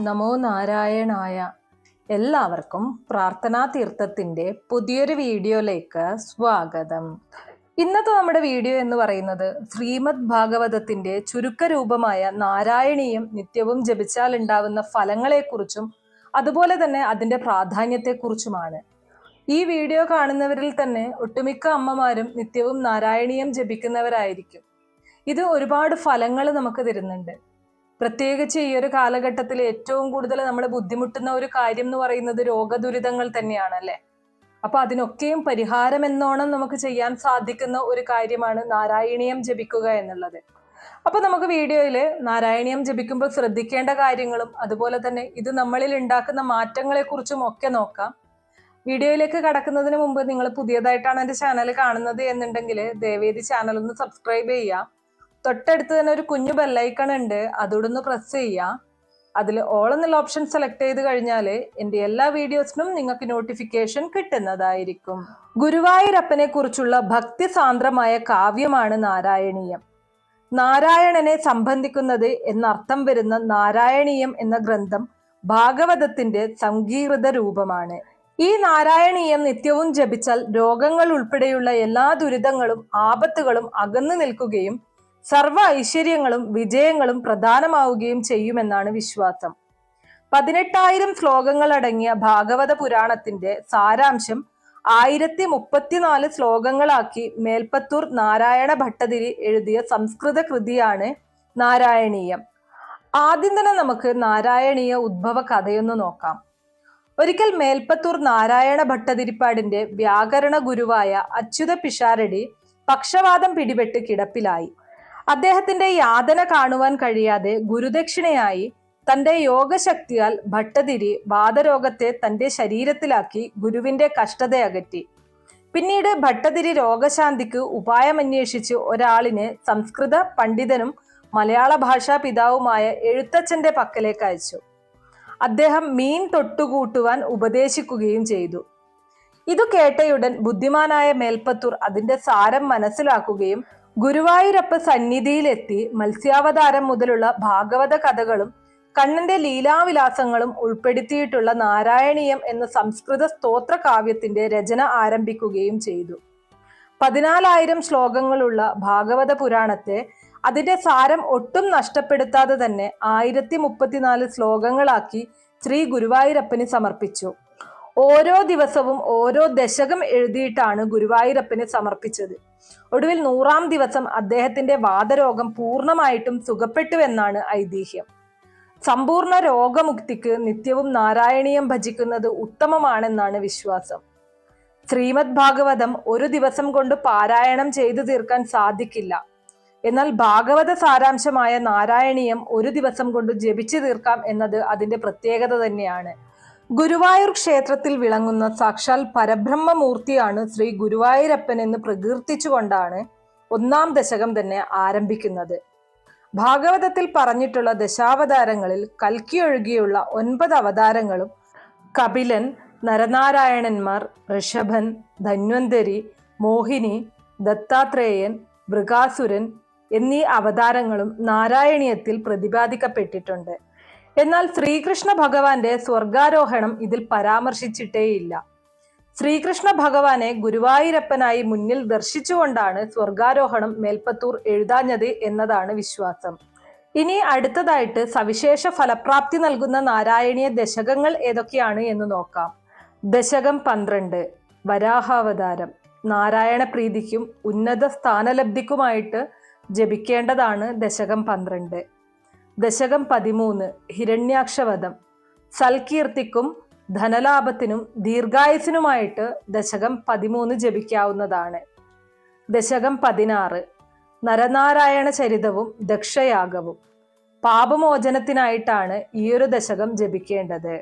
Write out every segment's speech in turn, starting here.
നമോ നാരായണായ. എല്ലാവർക്കും പ്രാർത്ഥനാ തീർത്ഥത്തിൻ്റെ പുതിയൊരു വീഡിയോയിലേക്ക് സ്വാഗതം. ഇന്നത്തെ നമ്മുടെ വീഡിയോ എന്ന് പറയുന്നത് ശ്രീമദ് ഭാഗവതത്തിൻ്റെ ചുരുക്കരൂപമായ നാരായണീയം നിത്യവും ജപിച്ചാൽ ഉണ്ടാവുന്ന ഫലങ്ങളെക്കുറിച്ചും അതുപോലെ തന്നെ അതിൻ്റെ പ്രാധാന്യത്തെക്കുറിച്ചുമാണ്. ഈ വീഡിയോ കാണുന്നവരിൽ തന്നെ ഒട്ടുമിക്ക അമ്മമാരും നിത്യവും നാരായണീയം ജപിക്കുന്നവരായിരിക്കും. ഇത് ഒരുപാട് ഫലങ്ങൾ നമുക്ക് തരുന്നുണ്ട്. പ്രത്യേകിച്ച് ഈ ഒരു കാലഘട്ടത്തിൽ ഏറ്റവും കൂടുതൽ നമ്മൾ ബുദ്ധിമുട്ടുന്ന ഒരു കാര്യം എന്ന് പറയുന്നത് രോഗദുരിതങ്ങൾ തന്നെയാണ് അല്ലേ. അപ്പൊ അതിനൊക്കെയും പരിഹാരം എന്നോണം നമുക്ക് ചെയ്യാൻ സാധിക്കുന്ന ഒരു കാര്യമാണ് നാരായണീയം ജപിക്കുക എന്നുള്ളത്. അപ്പൊ നമുക്ക് വീഡിയോയില് നാരായണീയം ജപിക്കുമ്പോൾ ശ്രദ്ധിക്കേണ്ട കാര്യങ്ങളും അതുപോലെ തന്നെ ഇത് നമ്മളിൽ ഉണ്ടാക്കുന്ന മാറ്റങ്ങളെ കുറിച്ചും ഒക്കെ നോക്കാം. വീഡിയോയിലേക്ക് കടക്കുന്നതിന് മുമ്പ് നിങ്ങൾ പുതിയതായിട്ടാണ് എൻ്റെ ചാനൽ കാണുന്നത് എന്നുണ്ടെങ്കിൽ ദയവേദി ചാനൽ ഒന്ന് സബ്സ്ക്രൈബ് ചെയ്യുക. തൊട്ടടുത്ത് തന്നെ ഒരു കുഞ്ഞു ബെല്ലൈക്കൺ ഉണ്ട്, അതോടൊന്ന് പ്രസ് ചെയ്യുക. അതിൽ ഓൾ എന്നുള്ള ഓപ്ഷൻ സെലക്ട് ചെയ്ത് കഴിഞ്ഞാൽ എൻ്റെ എല്ലാ വീഡിയോസിനും നിങ്ങൾക്ക് നോട്ടിഫിക്കേഷൻ കിട്ടുന്നതായിരിക്കും. ഗുരുവായൂരപ്പനെ കുറിച്ചുള്ള ഭക്തിസാന്ദ്രമായ കാവ്യമാണ് നാരായണീയം. നാരായണനെ സംബന്ധിക്കുന്നത് എന്നർത്ഥം വരുന്ന നാരായണീയം എന്ന ഗ്രന്ഥം ഭാഗവതത്തിന്റെ സംഗീകൃത രൂപമാണ്. ഈ നാരായണീയം നിത്യവും ജപിച്ചാൽ രോഗങ്ങൾ ഉൾപ്പെടെയുള്ള എല്ലാ ദുരിതങ്ങളും ആപത്തുകളും അകന്നു നിൽക്കുകയും സർവ ഐശ്വര്യങ്ങളും വിജയങ്ങളും പ്രധാനമാവുകയും ചെയ്യുമെന്നാണ് വിശ്വാസം. 18,000 ശ്ലോകങ്ങൾ അടങ്ങിയ ഭാഗവത പുരാണത്തിന്റെ സാരാംശം 1034 ശ്ലോകങ്ങളാക്കി മേൽപ്പത്തൂർ നാരായണ ഭട്ടതിരി എഴുതിയ സംസ്കൃത കൃതിയാണ് നാരായണീയം. ആദ്യം തന്നെ നമുക്ക് നാരായണീയ ഉദ്ഭവ കഥയൊന്ന് നോക്കാം. ഒരിക്കൽ മേൽപ്പത്തൂർ നാരായണ ഭട്ടതിരിപ്പാടിന്റെ വ്യാകരണ ഗുരുവായ അച്യുത പിഷാരടി പക്ഷവാതം പിടിപെട്ട് കിടപ്പിലായി. അദ്ദേഹത്തിന്റെ യാതന കാണുവാൻ കഴിയാതെ ഗുരുദക്ഷിണയായി തന്റെ യോഗശക്തിയാൽ ഭട്ടതിരി വാതരോഗത്തെ തന്റെ ശരീരത്തിലാക്കി ഗുരുവിന്റെ കഷ്ടതയകറ്റി. പിന്നീട് ഭട്ടതിരി രോഗശാന്തിക്ക് ഉപായമന്വേഷിച്ച് ഒരാളിനെ സംസ്കൃത പണ്ഡിതനും മലയാള ഭാഷാ പിതാവുമായ എഴുത്തച്ഛന്റെ പക്കലേക്ക് അയച്ചു. അദ്ദേഹം മീൻ തൊട്ടുകൂട്ടുവാൻ ഉപദേശിക്കുകയും ചെയ്തു. ഇതു കേട്ടയുടൻ ബുദ്ധിമാനായ മേൽപ്പത്തൂർ അതിന്റെ സാരം മനസ്സിലാക്കുകയും ഗുരുവായൂരപ്പ സന്നിധിയിലെത്തി മത്സ്യാവതാരം മുതലുള്ള ഭാഗവത കഥകളും കണ്ണന്റെ ലീലാവിലാസങ്ങളും ഉൾപ്പെടുത്തിയിട്ടുള്ള നാരായണീയം എന്ന സംസ്കൃത സ്തോത്ര കാവ്യത്തിന്റെ രചന ആരംഭിക്കുകയും ചെയ്തു. 14,000 ശ്ലോകങ്ങളുള്ള ഭാഗവത പുരാണത്തെ അതിന്റെ സാരം ഒട്ടും നഷ്ടപ്പെടുത്താതെ തന്നെ 1034 ശ്ലോകങ്ങളാക്കി ശ്രീ ഗുരുവായൂരപ്പന് സമർപ്പിച്ചു. ഓരോ ദിവസവും ഓരോ ദശകം എഴുതിയിട്ടാണ് ഗുരുവായൂരപ്പന് സമർപ്പിച്ചത്. ഒടുവിൽ 100-ാം ദിവസം അദ്ദേഹത്തിന്റെ വാതരോഗം പൂർണ്ണമായിട്ടും സുഖപ്പെട്ടുവെന്നാണ് ഐതിഹ്യം. സമ്പൂർണ്ണ രോഗമുക്തിക്ക് നിത്യവും നാരായണീയം ഭജിക്കുന്നത് ഉത്തമമാണെന്നാണ് വിശ്വാസം. ശ്രീമദ് ഭാഗവതം ഒരു ദിവസം കൊണ്ട് പാരായണം ചെയ്തു തീർക്കാൻ സാധിക്കില്ല. എന്നാൽ ഭാഗവത സാരാംശമായ നാരായണീയം ഒരു ദിവസം കൊണ്ട് ജപിച്ചു തീർക്കാം എന്നത് അതിന്റെ പ്രത്യേകത തന്നെയാണ്. ഗുരുവായൂർ ക്ഷേത്രത്തിൽ വിളങ്ങുന്ന സാക്ഷാൽ പരബ്രഹ്മമൂർത്തിയാണ് ശ്രീ ഗുരുവായൂരപ്പൻ എന്ന് പ്രകീർത്തിച്ചുകൊണ്ടാണ് 1-ാം ദശകം തന്നെ ആരംഭിക്കുന്നത്. ഭാഗവതത്തിൽ പറഞ്ഞിട്ടുള്ള ദശാവതാരങ്ങളിൽ കൽക്കി ഒഴികെയുള്ള 9 അവതാരങ്ങളും കപിലൻ, നരനാരായണന്മാർ, ഋഷഭൻ, ധന്വന്തരി, മോഹിനി, ദത്താത്രേയൻ, മൃഗാസുരൻ എന്നീ അവതാരങ്ങളും നാരായണീയത്തിൽ പ്രതിപാദിക്കപ്പെട്ടിട്ടുണ്ട്. എന്നാൽ ശ്രീകൃഷ്ണ ഭഗവാന്റെ സ്വർഗാരോഹണം ഇതിൽ പരാമർശിച്ചിട്ടേയില്ല. ശ്രീകൃഷ്ണ ഭഗവാനെ ഗുരുവായൂരപ്പനായി മുന്നിൽ ദർശിച്ചുകൊണ്ടാണ് സ്വർഗാരോഹണം മേൽപ്പത്തൂർ എഴുതാഞ്ഞത് എന്നതാണ് വിശ്വാസം. ഇനി അടുത്തതായിട്ട് സവിശേഷ ഫലപ്രാപ്തി നൽകുന്ന നാരായണീയ ദശകങ്ങൾ ഏതൊക്കെയാണ് എന്ന് നോക്കാം. ദശകം 12 വരാഹാവതാരം. നാരായണ പ്രീതിക്കും ഉന്നത സ്ഥാനലബ്ധിക്കുമായിട്ട് ജപിക്കേണ്ടതാണ് ദശകം 12. ദശകം 13 ഹിരണ്യാക്ഷവധം. സൽകീർത്തിക്കും ധനലാഭത്തിനും ദീർഘായുസിനുമായിട്ട് ദശകം 13 ജപിക്കാവുന്നതാണ്. ദശകം 16 നരനാരായണ ചരിതവും ദക്ഷയാഗവും. പാപമോചനത്തിനായിട്ടാണ് ഈയൊരു ദശകം ജപിക്കേണ്ടത്.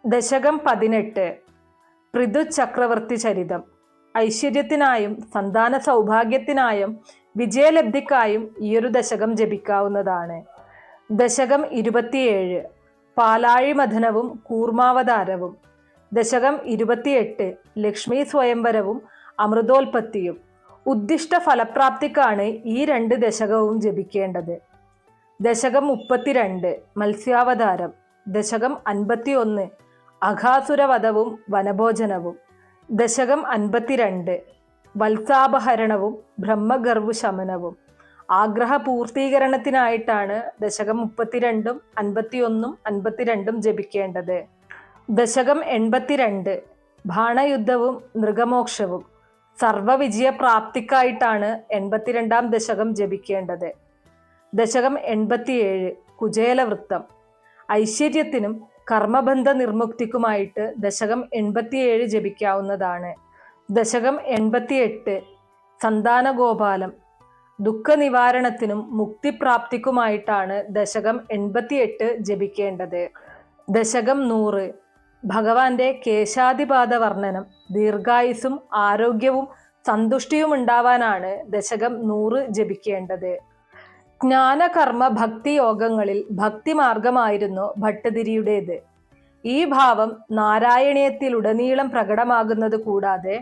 ദശകം 18 പൃഥു ചക്രവർത്തി ചരിതം. ഐശ്വര്യത്തിനായും സന്താന സൗഭാഗ്യത്തിനായും വിജയലബ്ധിക്കായും ഈയൊരു ദശകം ജപിക്കാവുന്നതാണ്. ദശകം 27 പാലാഴിമഥനവും കൂർമാവതാരവും. ദശകം 28 ലക്ഷ്മി സ്വയംവരവും അമൃതോൽപത്തിയും. ഉദ്ദിഷ്ട ഫലപ്രാപ്തിക്കാണ് ഈ 2 ദശകവും ജപിക്കേണ്ടത്. ദശകം 32 മത്സ്യാവതാരം. ദശകം 51 അഘാസുരവധവും വനഭോജനവും. ദശകം 52 വത്സാപഹരണവും ബ്രഹ്മഗർവു ശമനവും. ആഗ്രഹ പൂർത്തീകരണത്തിനായിട്ടാണ് ദശകം 32, 51, 52 ജപിക്കേണ്ടത്. ദശകം 82 ബാണയുദ്ധവും നൃഗമോക്ഷവും. സർവവിജയപ്രാപ്തിക്കായിട്ടാണ് 82-ാം ദശകം ജപിക്കേണ്ടത്. ദശകം 87 കുചേലവൃത്തം. ഐശ്വര്യത്തിനും കർമ്മബന്ധ നിർമുക്തിക്കുമായിട്ട് ദശകം 87 ജപിക്കാവുന്നതാണ്. ദശകം 88 സന്താനഗോപാലം. ദുഃഖനിവാരണത്തിനും മുക്തിപ്രാപ്തിക്കുമായിട്ടാണ് ദശകം 88 ജപിക്കേണ്ടത്. ദശകം 100 ഭഗവാന്റെ കേശാദിപാദ വർണ്ണനം. ദീർഘായുസ്സും ആരോഗ്യവും സന്തുഷ്ടിയും ഉണ്ടാവാനാണ് ദശകം 100 ജപിക്കേണ്ടത്. ജ്ഞാനകർമ്മ ഭക്തി യോഗങ്ങളിൽ ഭക്തിമാർഗമായിരുന്നു ഭട്ടതിരിയുടേത്. ഈ ഭാവം നാരായണീയത്തിലുടനീളം പ്രകടമാകുന്നത് കൂടാതെ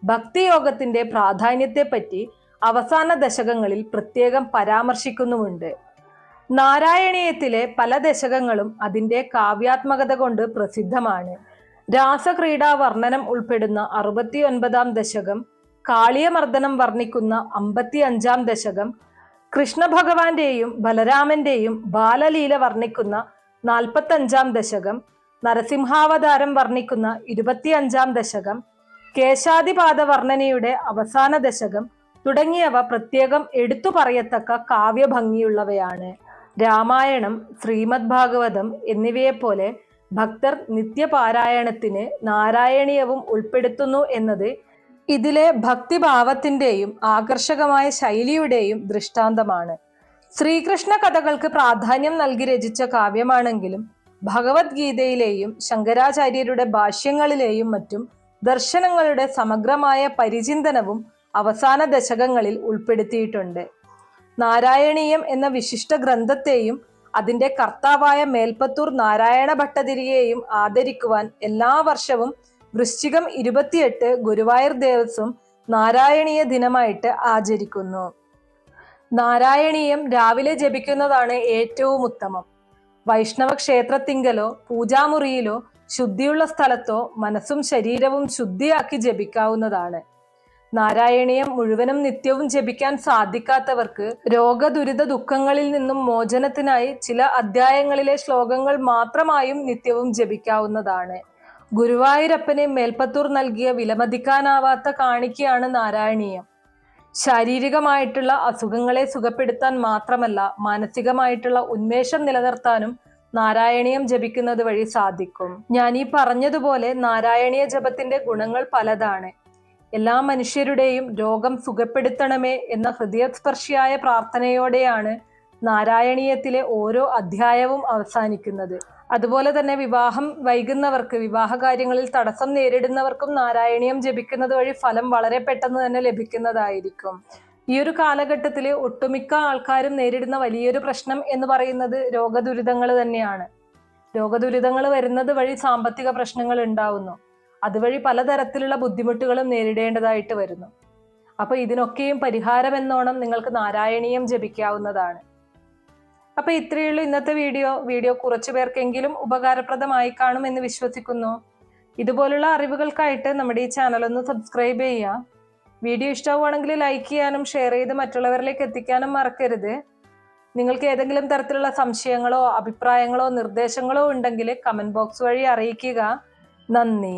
ഭക്തിയോഗത്തിന്റെ പ്രാധാന്യത്തെപ്പറ്റി അവസാന ദശകങ്ങളിൽ പ്രത്യേകം പരാമർശിക്കുന്നുമുണ്ട്. നാരായണീയത്തിലെ പല ദശകങ്ങളും അതിൻ്റെ കാവ്യാത്മകത കൊണ്ട് പ്രസിദ്ധമാണ്. രാസക്രീഡാ വർണ്ണനം ഉൾപ്പെടുന്ന 69-ാം ദശകം, കാളിയമർദ്ദനം വർണ്ണിക്കുന്ന 55-ാം ദശകം, കൃഷ്ണഭഗവാന്റെയും ബലരാമന്റെയും ബാലലീല വർണ്ണിക്കുന്ന 45-ാം ദശകം, നരസിംഹാവതാരം വർണ്ണിക്കുന്ന 25-ാം ദശകം, കേശാദിപാദ വർണ്ണനയുടെ അവസാന ദശകം തുടങ്ങിയവ പ്രത്യേകം എടുത്തു പറയത്തക്ക കാവ്യഭംഗിയുള്ളവയാണ്. രാമായണം, ശ്രീമദ് ഭാഗവതം എന്നിവയെപ്പോലെ ഭക്തർ നിത്യപാരായണത്തിന് നാരായണീയവും ഉൾപ്പെടുത്തുന്നു എന്നത് ഇതിലെ ഭക്തിഭാവത്തിൻ്റെയും ആകർഷകമായ ശൈലിയുടെയും ദൃഷ്ടാന്തമാണ്. ശ്രീകൃഷ്ണ കഥകൾക്ക് പ്രാധാന്യം നൽകി രചിച്ച കാവ്യമാണെങ്കിലും ഭഗവത്ഗീതയിലെയും ശങ്കരാചാര്യരുടെ ഭാഷ്യങ്ങളിലെയും മറ്റും ദർശനങ്ങളുടെ സമഗ്രമായ പരിചിന്തനവും അവസാന ദശകങ്ങളിൽ ഉൾപ്പെടുത്തിയിട്ടുണ്ട്. നാരായണീയം എന്ന വിശിഷ്ട ഗ്രന്ഥത്തെയും അതിൻ്റെ കർത്താവായ മേൽപ്പത്തൂർ നാരായണ ഭട്ടതിരിയെയും ആദരിക്കുവാൻ എല്ലാ വർഷവും വൃശ്ചികം 28 ഗുരുവായൂർ ദേവസ്വം നാരായണീയ ദിനമായിട്ട് ആചരിക്കുന്നു. നാരായണീയം രാവിലെ ജപിക്കുന്നതാണ് ഏറ്റവും ഉത്തമം. വൈഷ്ണവ ക്ഷേത്രത്തിങ്കലോ പൂജാമുറിയിലോ ശുദ്ധിയുള്ള സ്ഥലത്തോ മനസ്സും ശരീരവും ശുദ്ധിയാക്കി ജപിക്കാവുന്നതാണ്. നാരായണീയം മുഴുവനും നിത്യവും ജപിക്കാൻ സാധിക്കാത്തവർക്ക് രോഗദുരിത ദുഃഖങ്ങളിൽ നിന്നും മോചനത്തിനായി ചില അധ്യായങ്ങളിലെ ശ്ലോകങ്ങൾ മാത്രമായും നിത്യവും ജപിക്കാവുന്നതാണ്. ഗുരുവായൂരപ്പനെ മേൽപ്പത്തൂർ നൽകിയ വിലമതിക്കാനാവാത്ത കാണിക്കയാണ് നാരായണീയം. ശാരീരികമായിട്ടുള്ള അസുഖങ്ങളെ സുഖപ്പെടുത്താൻ മാത്രമല്ല, മാനസികമായിട്ടുള്ള ഉന്മേഷം നിലനിർത്താനും നാരായണീയം ജപിക്കുന്നത് വഴി സാധിക്കും. ഞാൻ ഈ പറഞ്ഞതുപോലെ നാരായണീയ ജപത്തിന്റെ ഗുണങ്ങൾ പലതാണ്. എല്ലാ മനുഷ്യരുടെയും രോഗം സുഖപ്പെടുത്തണമേ എന്ന ഹൃദയസ്പർശിയായ പ്രാർത്ഥനയോടെയാണ് നാരായണീയത്തിലെ ഓരോ അധ്യായവും അവസാനിക്കുന്നത്. അതുപോലെ തന്നെ വിവാഹം വൈകുന്നവർക്ക്, വിവാഹ കാര്യങ്ങളിൽ തടസ്സം നേരിടുന്നവർക്കും നാരായണീയം ജപിക്കുന്നത് വഴി ഫലം വളരെ പെട്ടെന്ന് തന്നെ ലഭിക്കുന്നതായിരിക്കും. ഈ ഒരു കാലഘട്ടത്തിൽ ഒട്ടുമിക്ക ആൾക്കാരും നേരിടുന്ന വലിയൊരു പ്രശ്നം എന്ന് പറയുന്നത് രോഗദുരിതങ്ങൾ തന്നെയാണ്. രോഗദുരിതങ്ങൾ വരുന്നത് വഴി സാമ്പത്തിക പ്രശ്നങ്ങൾ ഉണ്ടാവുന്നു. അതുവഴി പലതരത്തിലുള്ള ബുദ്ധിമുട്ടുകളും നേരിടേണ്ടതായിട്ട് വരുന്നു. അപ്പോൾ ഇതിനൊക്കെയും പരിഹാരം എന്നോണം നിങ്ങൾക്ക് നാരായണീയം ജപിക്കാവുന്നതാണ്. അപ്പോൾ ഇത്രയേ ഉള്ളൂ ഇന്നത്തെ വീഡിയോ കുറച്ചു പേർക്കെങ്കിലും ഉപകാരപ്രദമായി കാണുമെന്ന് വിശ്വസിക്കുന്നു. ഇതുപോലുള്ള അറിവുകൾക്കായിട്ട് നമ്മുടെ ഈ ചാനൽ ഒന്ന് സബ്സ്ക്രൈബ് ചെയ്യുക. വീഡിയോ ഇഷ്ടമാവുകയാണെങ്കിൽ ലൈക്ക് ചെയ്യാനും ഷെയർ ചെയ്ത് മറ്റുള്ളവരിലേക്ക് എത്തിക്കാനും മറക്കരുത്. നിങ്ങൾക്ക് ഏതെങ്കിലും തരത്തിലുള്ള സംശയങ്ങളോ അഭിപ്രായങ്ങളോ നിർദ്ദേശങ്ങളോ ഉണ്ടെങ്കിൽ കമന്റ് ബോക്സ് വഴി അറിയിക്കുക. നന്ദി.